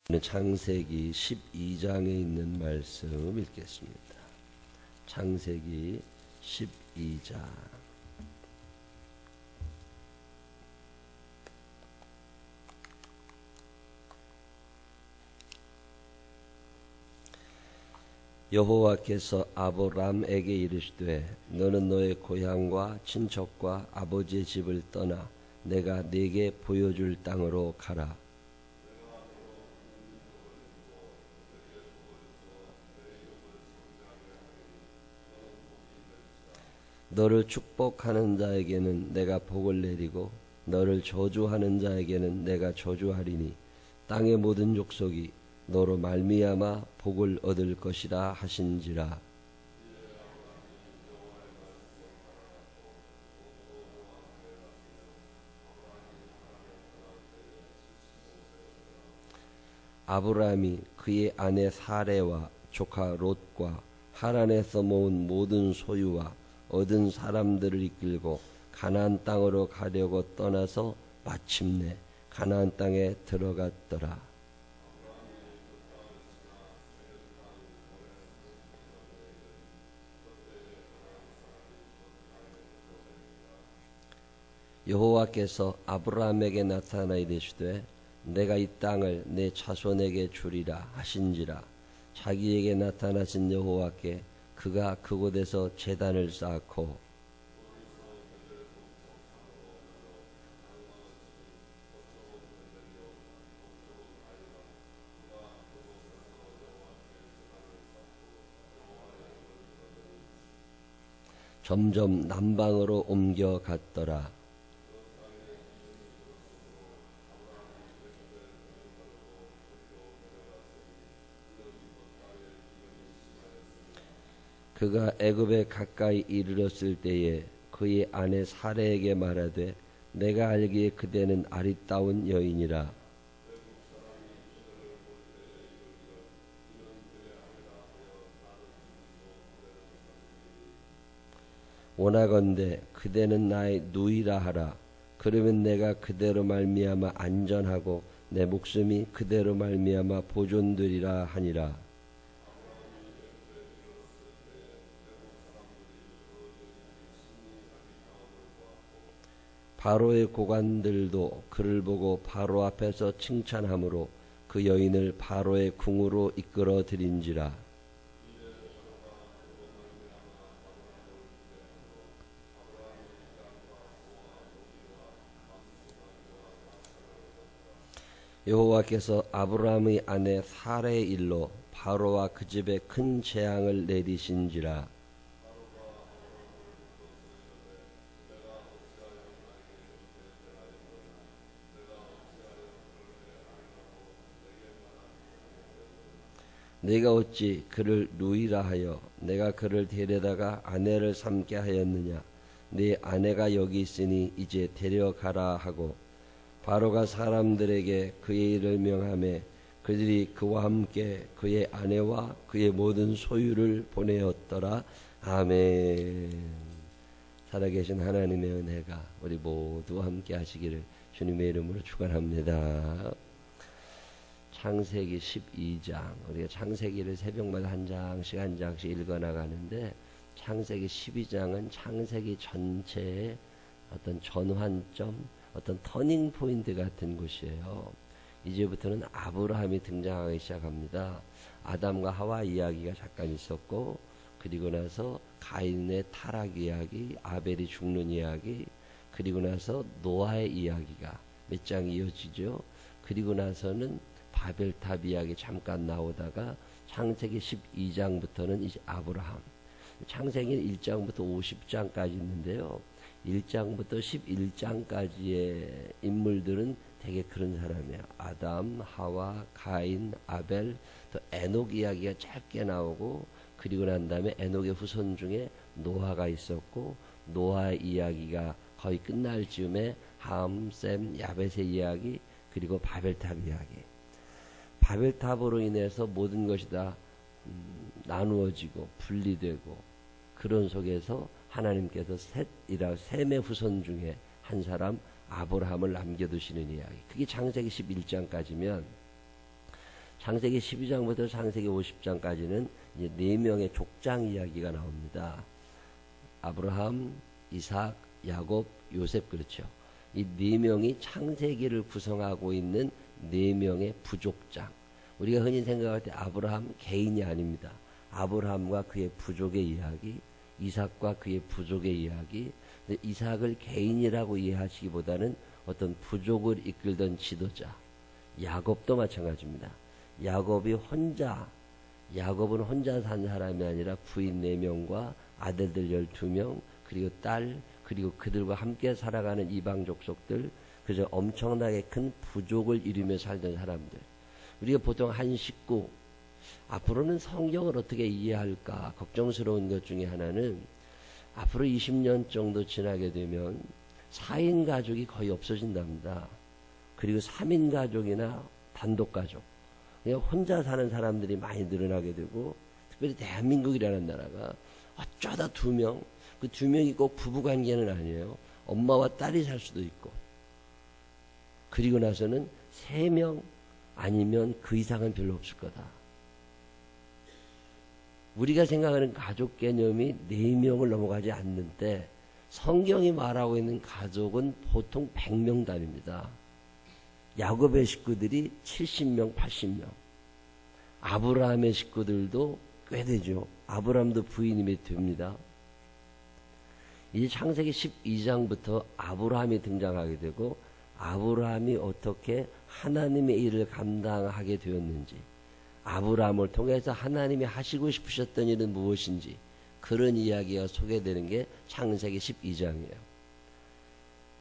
창세기 12장에 있는 말씀 읽겠습니다. 창세기 12장. 여호와께서 아브람에게 이르시되 너는 너의 고향과 친척과 아버지의 집을 떠나 내가 네게 보여줄 땅으로 가라. 너를 축복하는 자에게는 내가 복을 내리고 너를 저주하는 자에게는 내가 저주하리니 땅의 모든 족속이 너로 말미암아 복을 얻을 것이라 하신지라. 아브라함이 그의 아내 사레와 조카 롯과 하란에서 모은 모든 소유와 얻은 사람들을 이끌고 가나안 땅으로 가려고 떠나서 마침내 가나안 땅에 들어갔더라. 여호와께서 아브라함에게 나타나 이르시되 내가 이 땅을 내 자손에게 주리라 하신지라. 자기에게 나타나신 여호와께 그가 그곳에서 제단을 쌓고 점점 남방으로 옮겨갔더라. 그가 애굽에 가까이 이르렀을 때에 그의 아내 사레에게 말하되 내가 알기에 그대는 아리따운 여인이라. 원하건대 그대는 나의 누이라 하라. 그러면 내가 그대로 말미암아 안전하고 내 목숨이 그대로 말미암아 보존되리라 하니라. 바로의 고관들도 그를 보고 바로 앞에서 칭찬하므로 그 여인을 바로의 궁으로 이끌어 들인지라. 여호와께서 아브라함의 아내 사레의 일로 바로와 그 집에 큰 재앙을 내리신지라. 내가 어찌 그를 누이라 하여 내가 그를 데려다가 아내를 삼게 하였느냐. 네 아내가 여기 있으니 이제 데려가라 하고 바로가 사람들에게 그의 일을 명하매 그들이 그와 함께 그의 아내와 그의 모든 소유를 보내었더라. 아멘. 살아계신 하나님의 은혜가 우리 모두와 함께 하시기를 주님의 이름으로 축원합니다. 창세기 12장, 우리가 창세기를 새벽마다 한 장씩 읽어나가는데 창세기 12장은 창세기 전체의 어떤 전환점, 어떤 터닝 포인트 같은 곳이에요. 이제부터는 아브라함이 등장하기 시작합니다. 아담과 하와 이야기가 잠깐 있었고, 그리고 나서 가인의 타락 이야기, 아벨이 죽는 이야기, 그리고 나서 노아의 이야기가 몇 장 이어지죠. 그리고 나서는 바벨탑 이야기 잠깐 나오다가 창세기 12장부터는 이제 아브라함. 창세기 1장부터 50장까지 있는데요. 1장부터 11장까지의 인물들은 되게 그런 사람이에요. 아담, 하와, 가인, 아벨, 또 에녹 이야기가 짧게 나오고, 그리고 난 다음에 에녹의 후손 중에 노아가 있었고, 노아의 이야기가 거의 끝날 즈음에 함, 셈, 야벳의 이야기, 그리고 바벨탑 이야기. 바벨탑으로 인해서 모든 것이 다 나누어지고 분리되고 그런 속에서 하나님께서 셈의 후손 중에 한 사람 아브라함을 남겨두시는 이야기. 그게 창세기 11장까지면 창세기 12장부터 창세기 50장까지는 이제 4명의 족장 이야기가 나옵니다. 아브라함, 이삭, 야곱, 요셉, 그렇죠. 이 4명이 창세기를 구성하고 있는 4명의 부족장. 우리가 흔히 생각할 때 아브라함 개인이 아닙니다. 아브라함과 그의 부족의 이야기, 이삭과 그의 부족의 이야기. 근데 이삭을 개인이라고 이해하시기보다는 어떤 부족을 이끌던 지도자. 야곱도 마찬가지입니다. 야곱은 혼자 산 사람이 아니라 부인 4명과 아들들 12명, 그리고 딸, 그리고 그들과 함께 살아가는 이방 족속들, 그저 엄청나게 큰 부족을 이루며 살던 사람들. 우리가 보통 한 식구, 앞으로는 성경을 어떻게 이해할까 걱정스러운 것 중에 하나는 앞으로 20년 정도 지나게 되면 4인 가족이 거의 없어진답니다. 그리고 3인 가족이나 단독 가족, 그냥 혼자 사는 사람들이 많이 늘어나게 되고, 특별히 대한민국이라는 나라가 어쩌다 2명, 그 2명이 꼭 부부관계는 아니에요. 엄마와 딸이 살 수도 있고, 그리고 나서는 3명 아니면 그 이상은 별로 없을 거다. 우리가 생각하는 가족 개념이 4명을 넘어가지 않는데 성경이 말하고 있는 가족은 보통 100명 단위입니다. 야곱의 식구들이 70명, 80명. 아브라함의 식구들도 꽤 되죠. 아브라함도 부인이 됩니다. 이제 창세기 12장부터 아브라함이 등장하게 되고, 아브라함이 어떻게 하나님의 일을 감당하게 되었는지, 아브라함을 통해서 하나님이 하시고 싶으셨던 일은 무엇인지, 그런 이야기가 소개되는 게 창세기 12장이에요.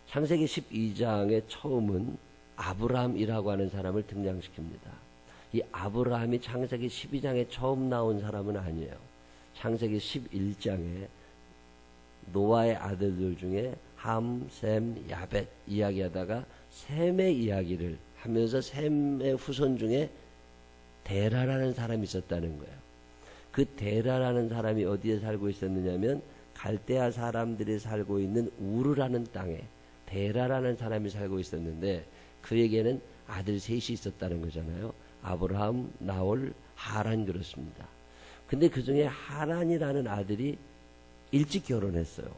창세기 12장의 처음은 아브라함이라고 하는 사람을 등장시킵니다. 이 아브라함이 창세기 12장에 처음 나온 사람은 아니에요. 창세기 11장에 노아의 아들들 중에 함, 셈, 야벳 이야기하다가 셈의 이야기를 하면서 셈의 후손 중에 데라라는 사람이 있었다는 거예요. 그 데라라는 사람이 어디에 살고 있었느냐면 갈대아 사람들이 살고 있는 우르라는 땅에 데라라는 사람이 살고 있었는데, 그에게는 아들 셋이 있었다는 거잖아요. 아브라함, 나홀, 하란, 그렇습니다. 근데 그 중에 하란이라는 아들이 일찍 결혼했어요.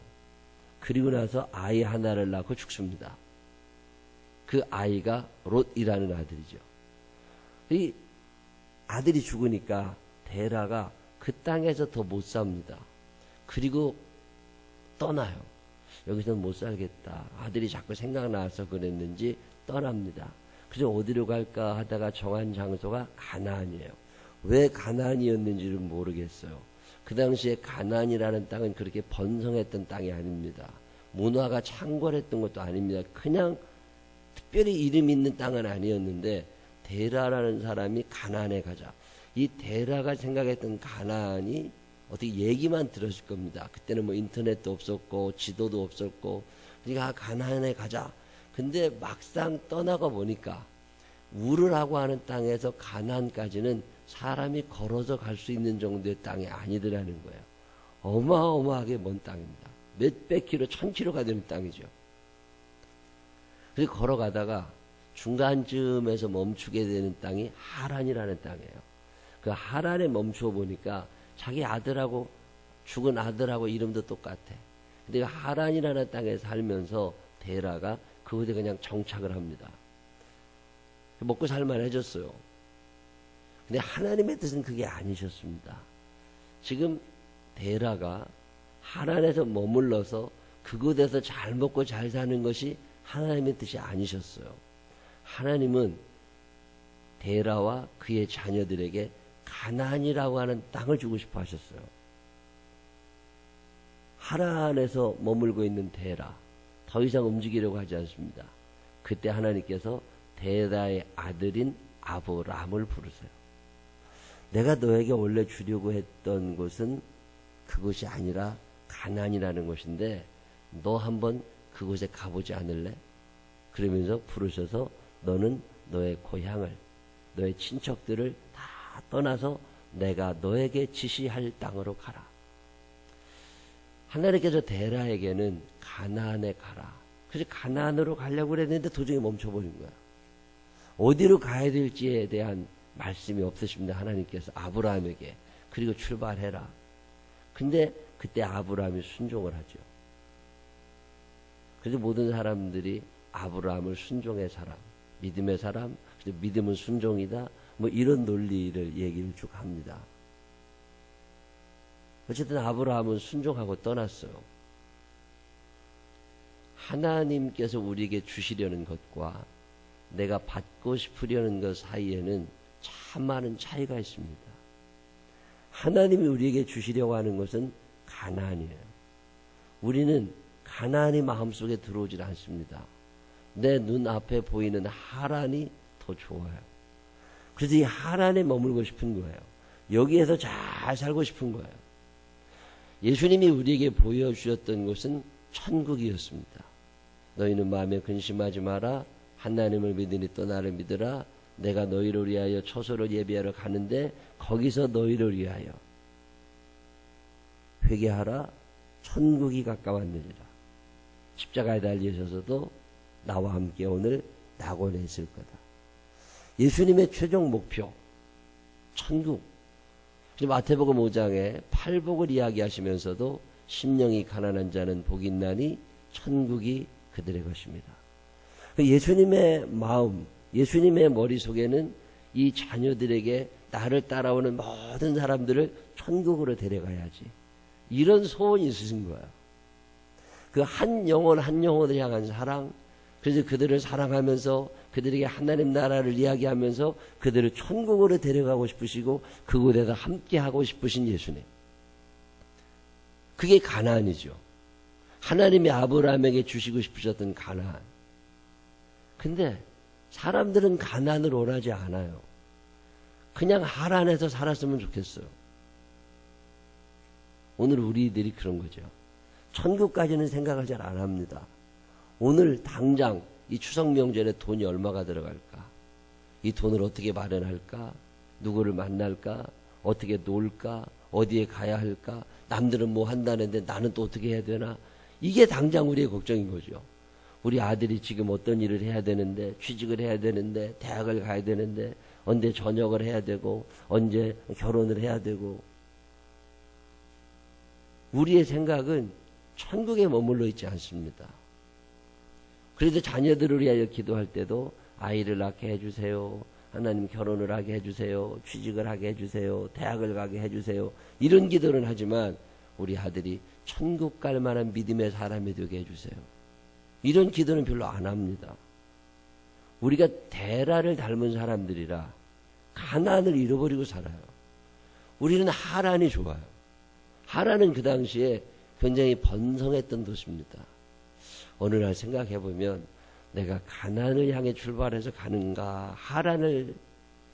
그리고 나서 아이 하나를 낳고 죽습니다. 그 아이가 롯이라는 아들이죠. 이 아들이 죽으니까 데라가 그 땅에서 더 못 삽니다. 그리고 떠나요. 여기서는 못 살겠다. 아들이 자꾸 생각나서 그랬는지 떠납니다. 그래서 어디로 갈까 하다가 정한 장소가 가나안이에요. 왜 가나안이었는지를 모르겠어요. 그 당시에 가나안이라는 땅은 그렇게 번성했던 땅이 아닙니다. 문화가 창궐했던 것도 아닙니다. 그냥 특별히 이름 있는 땅은 아니었는데, 데라라는 사람이 가나안에 가자. 이 데라가 생각했던 가나안이 어떻게 얘기만 들었을 겁니다. 그때는 뭐 인터넷도 없었고 지도도 없었고, 그러니까 가나안에 가자. 근데 막상 떠나가 보니까 우르라고 하는 땅에서 가나안까지는 사람이 걸어서 갈 수 있는 정도의 땅이 아니더라는 거예요. 어마어마하게 먼 땅입니다. 몇백 킬로, 1000킬로가 되는 땅이죠. 그래서 걸어가다가 중간쯤에서 멈추게 되는 땅이 하란이라는 땅이에요. 그 하란에 멈추어 보니까 자기 아들하고, 죽은 아들하고 이름도 똑같아. 근데 하란이라는 땅에 살면서 데라가 그곳에 그냥 정착을 합니다. 먹고 살만해졌어요. 근데 하나님의 뜻은 그게 아니셨습니다. 지금 데라가 하란에서 머물러서 그곳에서 잘 먹고 잘 사는 것이 하나님의 뜻이 아니셨어요. 하나님은 데라와 그의 자녀들에게 가나안이라고 하는 땅을 주고 싶어 하셨어요. 하란에서 머물고 있는 데라, 더 이상 움직이려고 하지 않습니다. 그때 하나님께서 데라의 아들인 아브람을 부르세요. 내가 너에게 원래 주려고 했던 곳은 그곳이 아니라 가나안이라는 곳인데 너 한번 그곳에 가보지 않을래? 그러면서 부르셔서 너는 너의 고향을, 너의 친척들을 다 떠나서 내가 너에게 지시할 땅으로 가라. 하나님께서 데라에게는 가나안에 가라. 그래서 가나안으로 가려고 그랬는데 도중에 멈춰버린 거야. 어디로 가야 될지에 대한 말씀이 없으십니다. 하나님께서 아브라함에게. 그리고 출발해라. 근데 그때 아브라함이 순종을 하죠. 그래서 모든 사람들이 아브라함을 순종의 사람, 믿음의 사람, 믿음은 순종이다. 뭐 이런 논리를 얘기를 쭉 합니다. 어쨌든 아브라함은 순종하고 떠났어요. 하나님께서 우리에게 주시려는 것과 내가 받고 싶으려는 것 사이에는 참 많은 차이가 있습니다. 하나님이 우리에게 주시려고 하는 것은 가나안이에요. 우리는 가나안이 마음속에 들어오질 않습니다. 내 눈앞에 보이는 하란이 더 좋아요. 그래서 이 하란에 머물고 싶은 거예요. 여기에서 잘 살고 싶은 거예요. 예수님이 우리에게 보여주셨던 것은 천국이었습니다. 너희는 마음에 근심하지 마라. 하나님을 믿으니 또 나를 믿으라. 내가 너희를 위하여 처소를 예비하러 가는데 거기서 너희를 위하여 회개하라. 천국이 가까웠느니라. 십자가에 달리셔서도 나와 함께 오늘 낙원에 있을 거다. 예수님의 최종 목표 천국. 마태복음 5장에 팔복을 이야기하시면서도 심령이 가난한 자는 복이 있나니 천국이 그들의 것입니다. 예수님의 마음, 예수님의 머릿속에는 이 자녀들에게 나를 따라오는 모든 사람들을 천국으로 데려가야지. 이런 소원이 있으신 거예요. 그 한 영혼 한 영혼을 향한 사랑, 그래서 그들을 사랑하면서 그들에게 하나님 나라를 이야기하면서 그들을 천국으로 데려가고 싶으시고 그곳에서 함께 하고 싶으신 예수님. 그게 가나안이죠. 하나님이 아브라함에게 주시고 싶으셨던 가나안. 근데 사람들은 가나안을 원하지 않아요. 그냥 하란에서 살았으면 좋겠어요. 오늘 우리들이 그런 거죠. 천국까지는 생각을 잘 안 합니다. 오늘 당장 이 추석 명절에 돈이 얼마가 들어갈까? 이 돈을 어떻게 마련할까? 누구를 만날까? 어떻게 놀까? 어디에 가야 할까? 남들은 뭐 한다는데 나는 또 어떻게 해야 되나? 이게 당장 우리의 걱정인 거죠. 우리 아들이 지금 어떤 일을 해야 되는데, 취직을 해야 되는데, 대학을 가야 되는데, 언제 전역을 해야 되고, 언제 결혼을 해야 되고. 우리의 생각은 천국에 머물러 있지 않습니다. 그래서 자녀들을 위하여 기도할 때도 아이를 낳게 해주세요. 하나님 결혼을 하게 해주세요. 취직을 하게 해주세요. 대학을 가게 해주세요. 이런 기도는 하지만 우리 아들이 천국 갈 만한 믿음의 사람이 되게 해주세요. 이런 기도는 별로 안 합니다. 우리가 데라를 닮은 사람들이라 가나안을 잃어버리고 살아요. 우리는 하란이 좋아요. 하란은 그 당시에 굉장히 번성했던 도시입니다. 어느 날 생각해보면 내가 가나안을 향해 출발해서 가는가,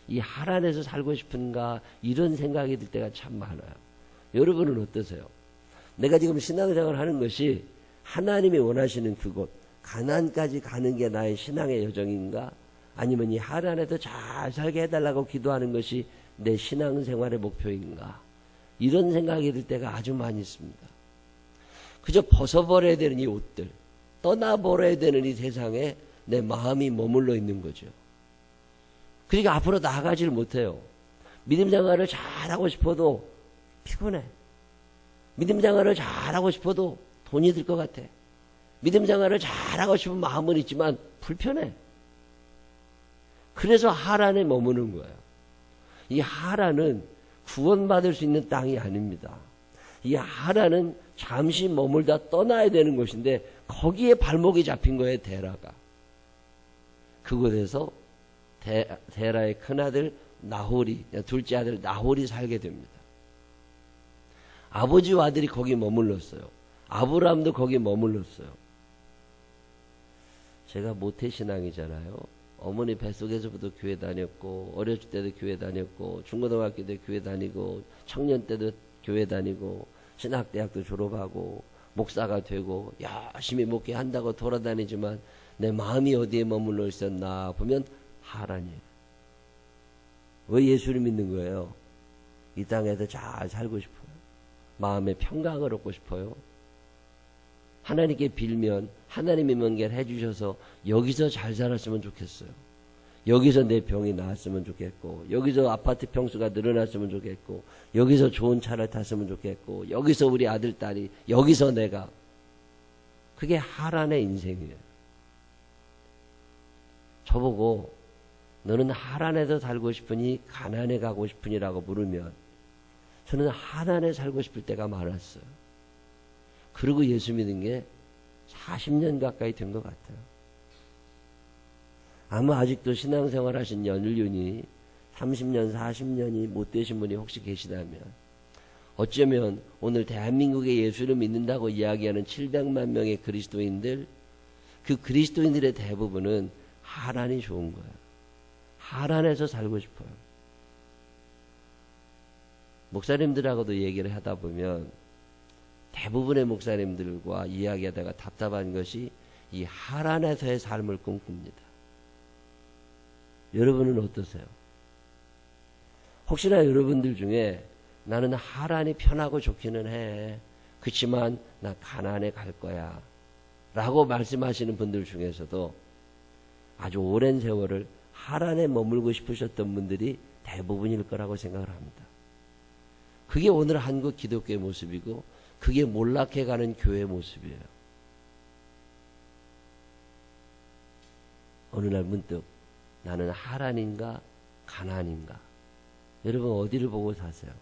이 하란에서 살고 싶은가, 이런 생각이 들 때가 참 많아요. 여러분은 어떠세요? 내가 지금 신앙생활을 하는 것이 하나님이 원하시는 그곳, 가나안까지 가는 게 나의 신앙의 여정인가? 아니면 이 하란에서 잘 살게 해달라고 기도하는 것이 내 신앙생활의 목표인가? 이런 생각이 들 때가 아주 많이 있습니다. 그저 벗어버려야 되는 이 옷들, 떠나버려야 되는 이 세상에 내 마음이 머물러 있는 거죠. 그러니까 앞으로 나아가지를 못해요. 믿음 생활을 잘하고 싶어도 피곤해. 믿음 생활을 잘하고 싶어도 돈이 들 것 같아. 믿음 생활을 잘하고 싶은 마음은 있지만 불편해. 그래서 하란에 머무는 거예요. 이 하란은 구원받을 수 있는 땅이 아닙니다. 이 하란은 잠시 머물다 떠나야 되는 곳인데 거기에 발목이 잡힌 거예요. 데라가. 그곳에서 데라의 큰아들 나홀이, 둘째 아들 나홀이 살게 됩니다. 아버지와 아들이 거기 머물렀어요. 아브라함도 거기 머물렀어요. 제가 모태신앙이잖아요. 어머니 뱃속에서부터 교회 다녔고, 어렸을 때도 교회 다녔고, 중고등학교 때 교회 다니고, 청년 때도 교회 다니고, 신학대학도 졸업하고, 목사가 되고, 열심히 목회한다고 돌아다니지만 내 마음이 어디에 머물러 있었나 보면 하란이에요. 왜 예수를 믿는 거예요? 이 땅에서 잘 살고 싶어요. 마음의 평강을 얻고 싶어요. 하나님께 빌면 하나님이 뭔가를 해주셔서 여기서 잘 살았으면 좋겠어요. 여기서 내 병이 나았으면 좋겠고, 여기서 아파트 평수가 늘어났으면 좋겠고, 여기서 좋은 차를 탔으면 좋겠고, 여기서 우리 아들, 딸이, 여기서 내가. 그게 하란의 인생이에요. 저보고 너는 하란에서 살고 싶으니 가나안에 가고 싶으니라고 물으면 저는 하란에 살고 싶을 때가 많았어요. 그리고 예수 믿은 게 40년 가까이 된 것 같아요. 아마 아직도 신앙생활 하신 연륜이 30년, 40년이 못 되신 분이 혹시 계시다면 어쩌면 오늘 대한민국에 예수를 믿는다고 이야기하는 700만 명의 그리스도인들, 그 그리스도인들의 대부분은 하란이 좋은 거예요. 하란에서 살고 싶어요. 목사님들하고도 얘기를 하다 보면 대부분의 목사님들과 이야기하다가 답답한 것이 이 하란에서의 삶을 꿈꿉니다. 여러분은 어떠세요? 혹시나 여러분들 중에 나는 하란이 편하고 좋기는 해. 그렇지만 나 가나안에 갈 거야. 라고 말씀하시는 분들 중에서도 아주 오랜 세월을 하란에 머물고 싶으셨던 분들이 대부분일 거라고 생각을 합니다. 그게 오늘 한국 기독교의 모습이고 그게 몰락해가는 교회의 모습이에요. 어느 날 문득 나는 하란인가 가나안인가? 여러분 어디를 보고 사세요?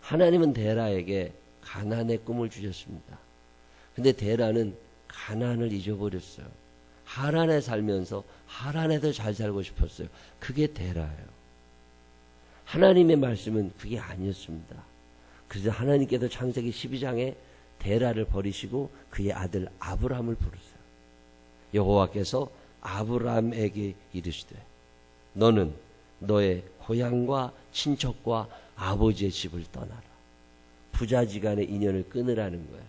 하나님은 데라에게 가나안의 꿈을 주셨습니다. 근데 데라는 가나안을 잊어버렸어요. 하란에 살면서 하란에서 잘 살고 싶었어요. 그게 데라예요. 하나님의 말씀은 그게 아니었습니다. 그래서 하나님께서 창세기 12장에 데라를 버리시고 그의 아들 아브라함을 부르세요. 여호와께서 아브라함에게 이르시되 너는 너의 고향과 친척과 아버지의 집을 떠나라. 부자지간의 인연을 끊으라는 거예요.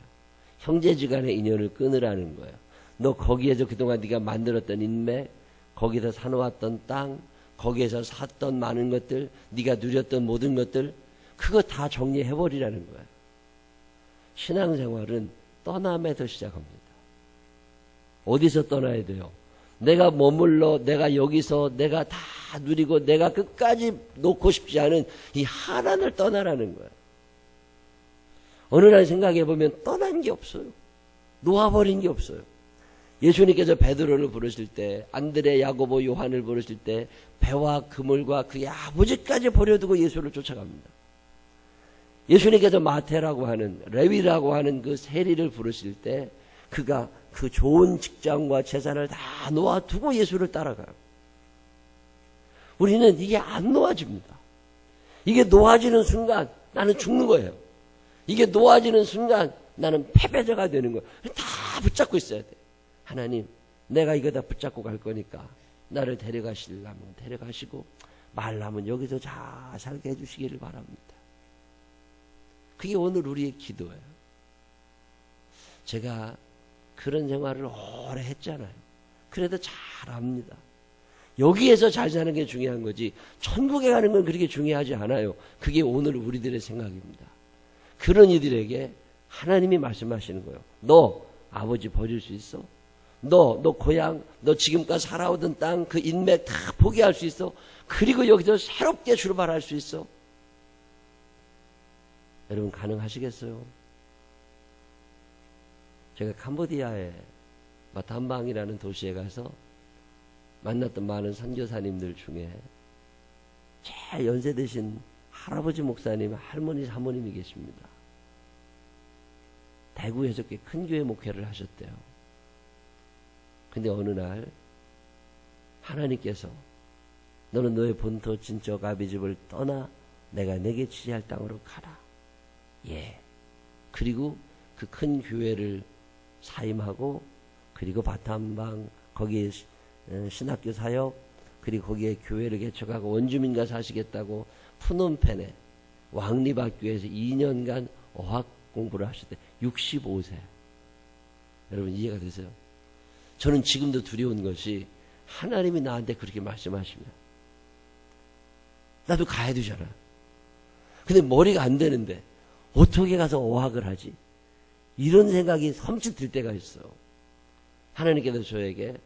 형제지간의 인연을 끊으라는 거예요. 너 거기에서 그동안 네가 만들었던 인맥, 거기서 사놓았던 땅, 거기에서 샀던 많은 것들, 네가 누렸던 모든 것들, 그거 다 정리해버리라는 거예요. 신앙생활은 떠남에서 시작합니다. 어디서 떠나야 돼요? 내가 머물러, 내가 여기서 내가 다 누리고 내가 끝까지 놓고 싶지 않은 이 하란을 떠나라는 거예요. 어느 날 생각해보면 떠난 게 없어요. 놓아버린 게 없어요. 예수님께서 베드로를 부르실 때, 안드레, 야고보, 요한을 부르실 때 배와 그물과 그의 아버지까지 버려두고 예수를 쫓아갑니다. 예수님께서 마태라고 하는, 레위라고 하는 그 세리를 부르실 때 그가 그 좋은 직장과 재산을 다 놓아두고 예수를 따라가요. 우리는 이게 안 놓아집니다. 이게 놓아지는 순간 나는 죽는 거예요. 이게 놓아지는 순간 나는 패배자가 되는 거예요. 다 붙잡고 있어야 돼. 하나님, 내가 이거 다 붙잡고 갈 거니까 나를 데려가시려면 데려가시고 말라면 여기서 잘 살게 해주시기를 바랍니다. 그게 오늘 우리의 기도예요. 제가 그런 생활을 오래 했잖아요. 그래도 잘 압니다. 여기에서 잘 사는 게 중요한 거지 천국에 가는 건 그렇게 중요하지 않아요. 그게 오늘 우리들의 생각입니다. 그런 이들에게 하나님이 말씀하시는 거예요. 너 아버지 버릴 수 있어? 너 고향, 너 지금까지 살아오던 땅, 그 인맥 다 포기할 수 있어? 그리고 여기서 새롭게 출발할 수 있어? 여러분 가능하시겠어요? 제가 캄보디아의 마탐방이라는 도시에 가서 만났던 많은 선교사님들 중에 제일 연세 드신 할아버지 목사님, 할머니, 사모님이 계십니다. 대구에서 꽤 큰 교회 목회를 하셨대요. 근데 어느 날 하나님께서 너는 너의 본토 친척 아비집을 떠나 내가 내게 지시할 땅으로 가라. 예. 그리고 그 큰 교회를 사임하고 그리고 바탐방 거기에 신학교 사역 그리고 거기에 교회를 개척하고 원주민과 사시겠다고 푸놈펜에 왕립학교에서 2년간 어학 공부를 하셨대. 65세. 여러분 이해가 되세요? 저는 지금도 두려운 것이 하나님이 나한테 그렇게 말씀하시면 나도 가야 되잖아. 근데 머리가 안 되는데 어떻게 가서 어학을 하지? 이런 생각이 섬찟 들 때가 있어요. 하나님께서 저에게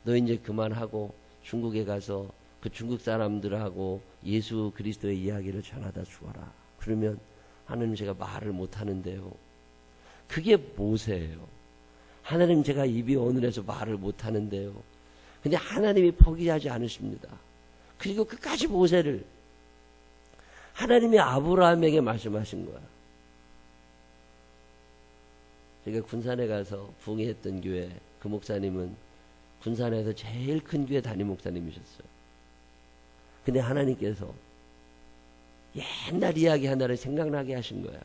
너 이제 그만하고 중국에 가서 그 중국 사람들하고 예수 그리스도의 이야기를 전하다 죽어라. 그러면 하나님 제가 말을 못하는데요. 그게 모세예요. 하나님 제가 입이 어눌해서 말을 못하는데요. 근데 하나님이 포기하지 않으십니다. 그리고 끝까지 모세를 하나님이 아브라함에게 말씀하신 거야. 제가 군산에 가서 부흥했던 교회 그 목사님은 군산에서 제일 큰 교회 담임 목사님이셨어요. 근데 하나님께서 옛날 이야기 하나를 생각나게 하신 거예요.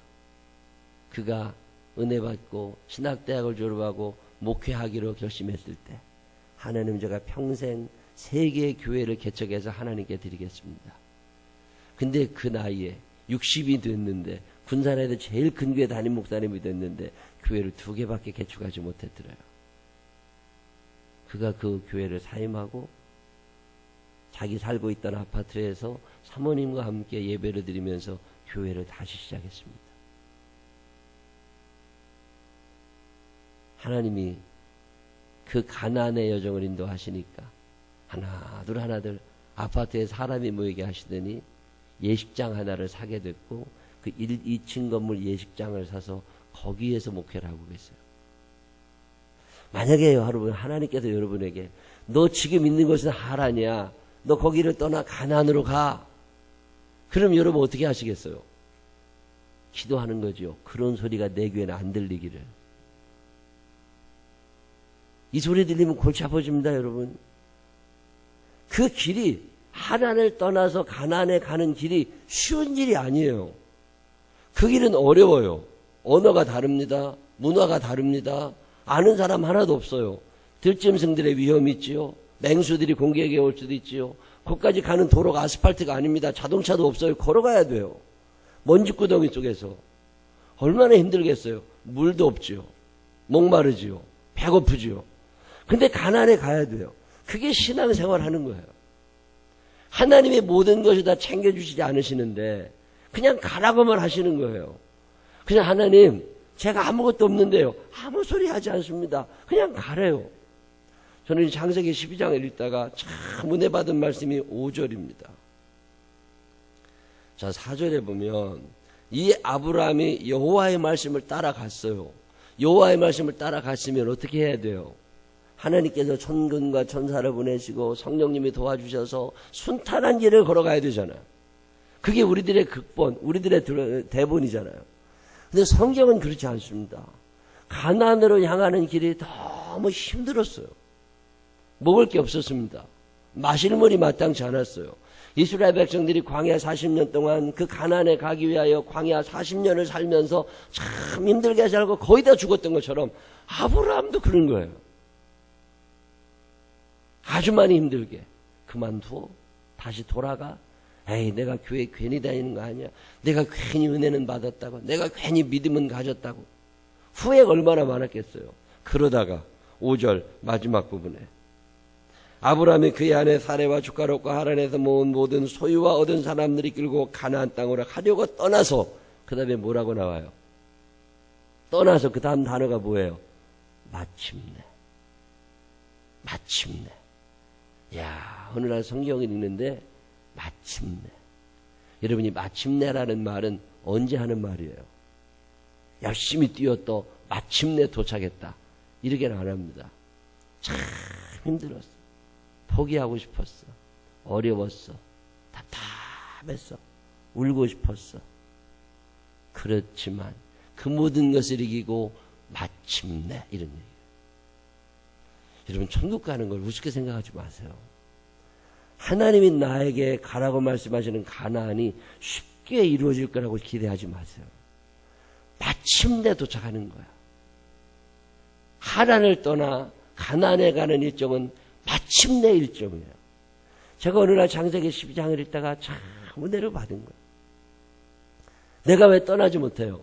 그가 은혜 받고 신학대학을 졸업하고 목회하기로 결심했을 때 하나님 제가 평생 세계의 교회를 개척해서 하나님께 드리겠습니다. 근데 그 나이에 60이 됐는데 군산에서 제일 큰 교회 담임 목사님이 됐는데 교회를 2개밖에 개척하지 못했더래요. 그가 그 교회를 사임하고 자기 살고 있던 아파트에서 사모님과 함께 예배를 드리면서 교회를 다시 시작했습니다. 하나님이 그 가나안의 여정을 인도하시니까 하나둘 아파트에 사람이 모이게 하시더니 예식장 하나를 사게 됐고 그 2층 건물 예식장을 사서 거기에서 목회를 하고 계세요. 만약에 여러분 하나님께서 여러분에게 너 지금 있는 곳은 하란이야. 너 거기를 떠나 가나안으로 가. 그럼 여러분 어떻게 하시겠어요? 기도하는 거죠. 그런 소리가 내 귀에는 안 들리기를. 이 소리 들리면 골치 아파집니다, 여러분. 그 길이 하란을 떠나서 가나안에 가는 길이 쉬운 일이 아니에요. 그 길은 어려워요. 언어가 다릅니다. 문화가 다릅니다. 아는 사람 하나도 없어요. 들짐승들의 위험이 있지요. 맹수들이 공격해 올 수도 있지요. 거기까지 가는 도로가 아스팔트가 아닙니다. 자동차도 없어요. 걸어가야 돼요. 먼지구덩이 속에서. 얼마나 힘들겠어요. 물도 없지요. 목마르지요. 배고프지요. 근데 가나안에 가야 돼요. 그게 신앙생활 하는 거예요. 하나님의 모든 것을 다 챙겨주시지 않으시는데 그냥 가라고만 하시는 거예요. 그냥 하나님 제가 아무것도 없는데요. 아무 소리 하지 않습니다. 그냥 가래요. 저는 창세기 12장을 읽다가 참 은혜 받은 말씀이 5절입니다. 자, 4절에 보면 이 아브라함이 여호와의 말씀을 따라갔어요. 여호와의 말씀을 따라갔으면 어떻게 해야 돼요? 하나님께서 천군과 천사를 보내시고 성령님이 도와주셔서 순탄한 길을 걸어가야 되잖아요. 그게 우리들의 극본, 우리들의 대본이잖아요. 근데 성경은 그렇지 않습니다. 가나안으로 향하는 길이 너무 힘들었어요. 먹을 게 없었습니다. 마실 물이 마땅치 않았어요. 이스라엘 백성들이 광야 40년 동안 그 가나안에 가기 위하여 광야 40년을 살면서 참 힘들게 살고 거의 다 죽었던 것처럼 아브라함도 그런 거예요. 아주 많이 힘들게 그만두어 다시 돌아가. 에이, 내가 교회 괜히 다니는 거 아니야. 내가 괜히 은혜는 받았다고. 내가 괜히 믿음은 가졌다고. 후회가 얼마나 많았겠어요. 그러다가 5절 마지막 부분에 아브라함이 그의 아내 사레와 주가롯과 하란에서 모은 모든 소유와 얻은 사람들이 끌고 가나안 땅으로 가려고 떠나서 그 다음에 뭐라고 나와요? 떠나서 그 다음 단어가 뭐예요? 마침내. 마침내. 야, 어느 날 성경을 읽는데 마침내. 여러분이 마침내라는 말은 언제 하는 말이에요? 열심히 뛰었더 마침내 도착했다. 이렇게는 안 합니다. 참 힘들었어. 포기하고 싶었어. 어려웠어. 답답했어. 울고 싶었어. 그렇지만 그 모든 것을 이기고 마침내 이런 얘기예요. 여러분 천국 가는 걸 우습게 생각하지 마세요. 하나님이 나에게 가라고 말씀하시는 가나안이 쉽게 이루어질 거라고 기대하지 마세요. 마침내 도착하는 거야. 하란을 떠나 가나안에 가는 일정은 마침내 일정이에요. 제가 어느 날 창세기 12장을 읽다가 참 은혜를 받은 거예요. 내가 왜 떠나지 못해요?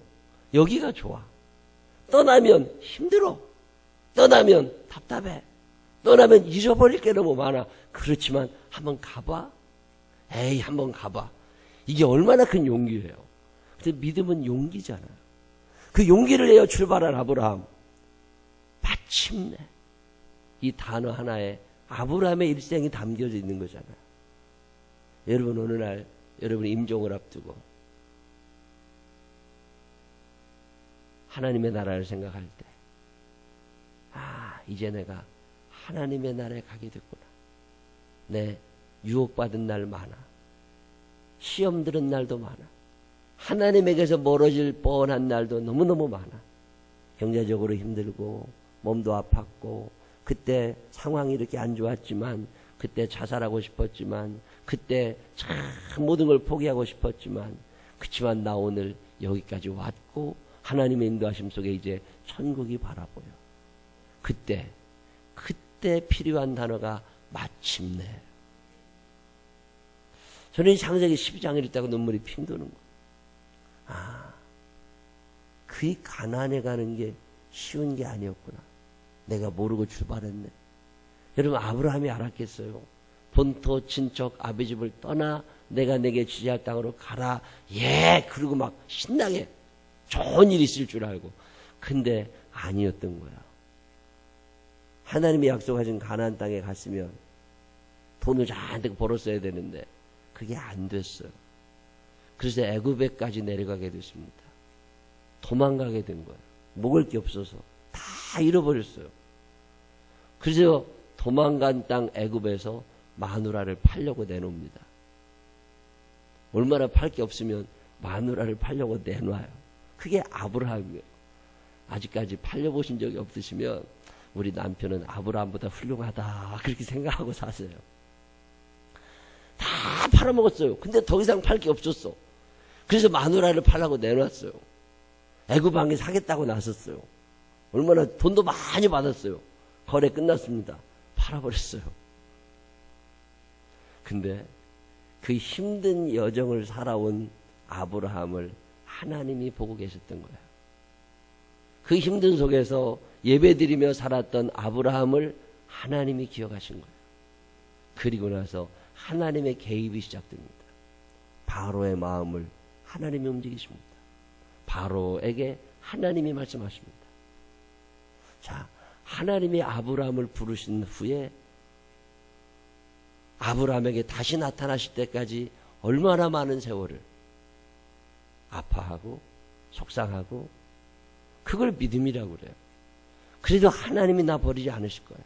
여기가 좋아. 떠나면 힘들어. 떠나면 답답해. 떠나면 잊어버릴 게 너무 많아. 그렇지만 한번 가봐. 에이, 한번 가봐. 이게 얼마나 큰 용기예요. 근데 믿음은 용기잖아요. 그 용기를 내어 출발한 아브라함. 마침내. 이 단어 하나에 아브라함의 일생이 담겨져 있는 거잖아요. 여러분 어느 날 여러분 임종을 앞두고 하나님의 나라를 생각할 때 이제 내가 하나님의 나라에 가게 됐구나. 내 유혹받은 날 많아. 시험 들은 날도 많아. 하나님에게서 멀어질 뻔한 날도 너무너무 많아. 경제적으로 힘들고 몸도 아팠고 그때 상황이 이렇게 안 좋았지만 그때 자살하고 싶었지만 그때 참 모든 걸 포기하고 싶었지만 그치만 나 오늘 여기까지 왔고 하나님의 인도하심 속에 이제 천국이 바라보여. 그때 필요한 단어가 마침내. 저는 이 창세기 12장을 읽다가 눈물이 핑 도는 거예요. 그 가나안에 가는 게 쉬운 게 아니었구나. 내가 모르고 출발했네. 여러분 아브라함이 알았겠어요? 본토 친척 아비 집을 떠나 내가 내게 지지할 땅으로 가라. 그리고 막 신나게 좋은 일이 있을 줄 알고. 근데 아니었던 거야. 하나님이 약속하신 가나안 땅에 갔으면 돈을 잔뜩 벌었어야 되는데 그게 안 됐어요. 그래서 애굽에까지 내려가게 됐습니다. 도망가게 된 거예요. 먹을 게 없어서 다 잃어버렸어요. 그래서 도망간 땅 애굽에서 마누라를 팔려고 내놓습니다. 얼마나 팔 게 없으면 마누라를 팔려고 내놔요. 그게 아브라함이에요. 아직까지 팔려보신 적이 없으시면 우리 남편은 아브라함보다 훌륭하다 그렇게 생각하고 사세요. 다 팔아먹었어요. 근데 더 이상 팔 게 없었어. 그래서 마누라를 팔라고 내놨어요. 애굽 왕이 사겠다고 나섰어요. 얼마나 돈도 많이 받았어요. 거래 끝났습니다. 팔아버렸어요. 근데 그 힘든 여정을 살아온 아브라함을 하나님이 보고 계셨던 거예요. 그 힘든 속에서 예배드리며 살았던 아브라함을 하나님이 기억하신 거예요. 그리고 나서 하나님의 개입이 시작됩니다. 바로의 마음을 하나님이 움직이십니다. 바로에게 하나님이 말씀하십니다. 자, 하나님이 아브라함을 부르신 후에 아브라함에게 다시 나타나실 때까지 얼마나 많은 세월을 아파하고 속상하고 그걸 믿음이라고 그래요. 그래도 하나님이 나 버리지 않으실 거야.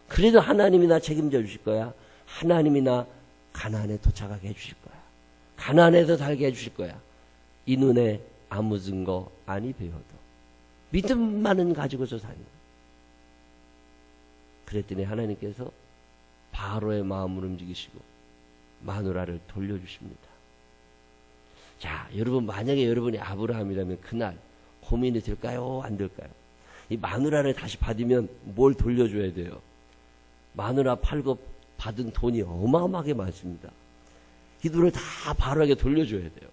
그래도 하나님이 나 책임져 주실 거야. 하나님이 나 가나안에 도착하게 해주실 거야. 가나안에서 살게 해주실 거야. 이 눈에 아무 증거 아니 배워도 믿음만은 가지고서 사는 거야. 그랬더니 하나님께서 바로의 마음을 움직이시고 마누라를 돌려주십니다. 자, 여러분 만약에 여러분이 아브라함이라면 그날 고민이 될까요? 안 될까요? 이 마누라를 다시 받으면 뭘 돌려줘야 돼요? 마누라 팔고 받은 돈이 어마어마하게 많습니다. 이 돈을 다 바로에게 돌려줘야 돼요.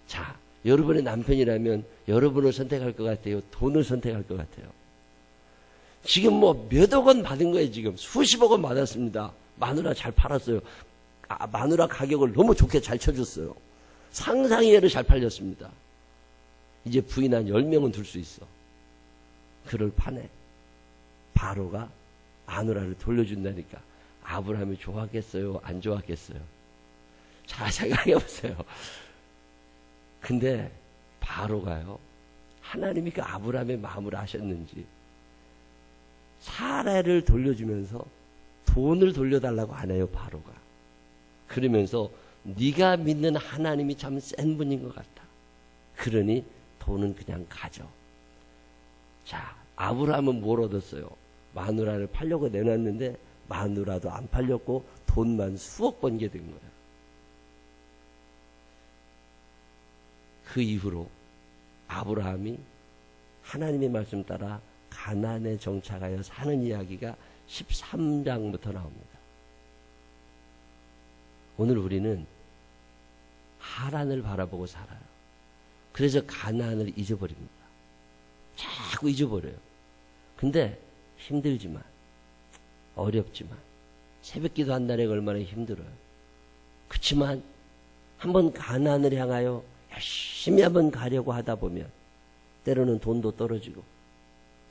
자, 여러분의 남편이라면 여러분을 선택할 것 같아요? 돈을 선택할 것 같아요? 지금 뭐 몇억 원 받은 거예요. 지금 수십억 원 받았습니다. 마누라 잘 팔았어요. 마누라 가격을 너무 좋게 잘 쳐줬어요. 상상 이외로 잘 팔렸습니다. 이제 부인 한 10명은 둘 수 있어. 그를 파네. 바로가 마누라를 돌려준다니까 아브라함이 좋았겠어요? 안 좋았겠어요? 잘 생각해 보세요. 근데 바로가요, 하나님이 그 아브라함의 마음을 아셨는지 사례를 돌려주면서 돈을 돌려달라고 안 해요. 바로가. 그러면서 네가 믿는 하나님이 참 센 분인 것 같아. 그러니 돈은 그냥 가져. 자, 아브라함은 뭘 얻었어요? 마누라를 팔려고 내놨는데 마누라도 안 팔렸고 돈만 수억 번게 된 거야. 그 이후로 아브라함이 하나님의 말씀 따라 가나안에 정착하여 사는 이야기가 13장부터 나옵니다. 오늘 우리는 하란을 바라보고 살아요. 그래서 가나안을 잊어버립니다. 자꾸 잊어버려요. 근데 힘들지만 어렵지만 새벽기도 한 달에 얼마나 힘들어요. 그렇지만 한번 가나안을 향하여 열심히 한번 가려고 하다 보면 때로는 돈도 떨어지고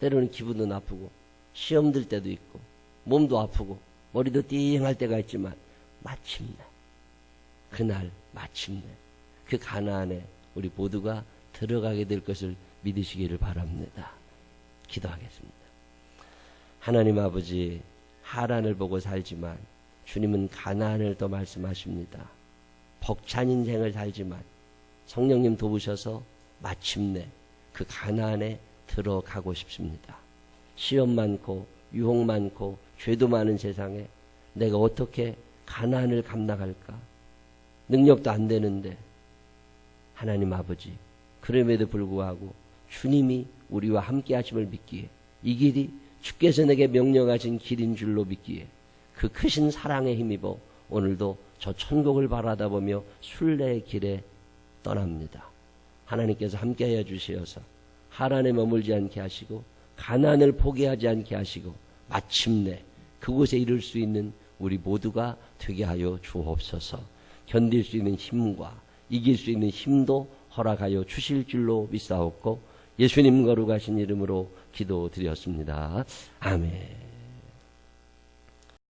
때로는 기분도 나쁘고 시험 들 때도 있고 몸도 아프고 머리도 띵할 때가 있지만 마침내 그날 마침내 그 가나안에 우리 모두가 들어가게 될 것을 믿으시기를 바랍니다. 기도하겠습니다. 하나님 아버지, 하란을 보고 살지만 주님은 가나안을 또 말씀하십니다. 벅찬 인생을 살지만 성령님 도우셔서 마침내 그 가나안에 들어가고 싶습니다. 시험 많고 유혹 많고 죄도 많은 세상에 내가 어떻게 가나안을 감당할까? 능력도 안 되는데 하나님 아버지, 그럼에도 불구하고 주님이 우리와 함께 하심을 믿기에 이 길이 주께서 내게 명령하신 길인 줄로 믿기에 그 크신 사랑에 힘입어 오늘도 저 천국을 바라다 보며 순례의 길에 떠납니다. 하나님께서 함께하여 주시어서 하란에 머물지 않게 하시고 가나안을 포기하지 않게 하시고 마침내 그곳에 이룰 수 있는 우리 모두가 되게 하여 주옵소서. 견딜 수 있는 힘과 이길 수 있는 힘도 허락하여 주실 줄로 믿사옵고 예수님 거룩하신 이름으로 기도드렸습니다. 아멘.